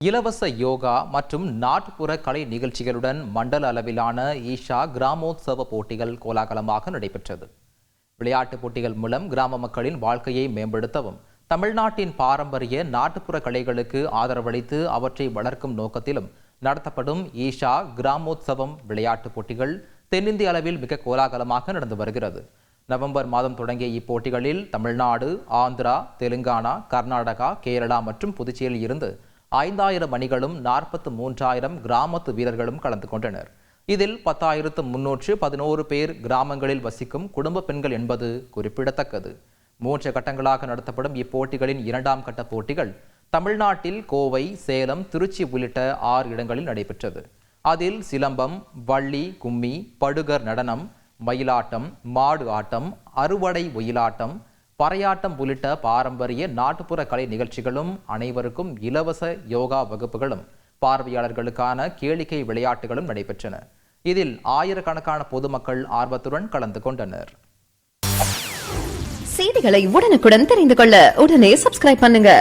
இலவச யோகா மற்றும் நாட்டுப்புற கலை நிகழ்ச்சிகளுடன் மண்டல அளவிலான ஈஷா கிராமோத்சவ போட்டிகள் கோலாகலமாக நடைபெற்றது. விளையாட்டுப் போட்டிகள் மூலம் கிராம மக்களின் வாழ்க்கையை மேம்படுத்தவும் தமிழ்நாட்டின் பாரம்பரிய நாட்டுப்புற கலைகளுக்கு ஆதரவளித்து அவற்றை வளர்க்கும் நோக்கத்திலும் நடத்தப்படும் ஈஷா கிராமோத்சவம் விளையாட்டுப் போட்டிகள் தென்னிந்திய அளவில் மிக கோலாகலமாக நடந்து வருகிறது. நவம்பர் மாதம் தொடங்கிய இப்போட்டிகளில் தமிழ்நாடு, ஆந்திரா, தெலுங்கானா, கர்நாடகா, கேரளா மற்றும் புதுச்சேரியில் இருந்து 5000 அணிகளும் 43,000 கிராமத்து வீரர்களும் கலந்து கொண்டனர். இதில் 10,311 பேர் கிராமங்களில் வசிக்கும் குடும்ப பெண்கள் என்பது குறிப்பிடத்தக்கது. 3 கட்டங்களாக நடத்தப்படும் இப்போட்டிகளின் 2ஆம் கட்ட போட்டிகள் தமிழ்நாட்டில் கோவை, சேலம், திருச்சி உள்ளிட்ட 6 இடங்களில் நடைபெற்றது. அதில் சிலம்பம், வள்ளி, கும்மி, படுகர் நடனம், மயிலாட்டம், மாடு ஆட்டம், அறுவடை ஒயிலாட்டம், பறையாட்டம் உள்ளிட்ட பாரம்பரிய நாட்டுப்புற கலை நிகழ்ச்சிகளும் அனைவருக்கும் இலவச யோகா வகுப்புகளும் பார்வையாளர்களுக்கான கேளிக்கை விளையாட்டுகளும் நடைபெற்றன. இதில் ஆயிரக்கணக்கான பொதுமக்கள் ஆர்வத்துடன் கலந்து கொண்டனர். செய்திகளை உடனுக்குடன் தெரிந்து கொள்ள உடனே சப்ஸ்கிரைப் பண்ணுங்க.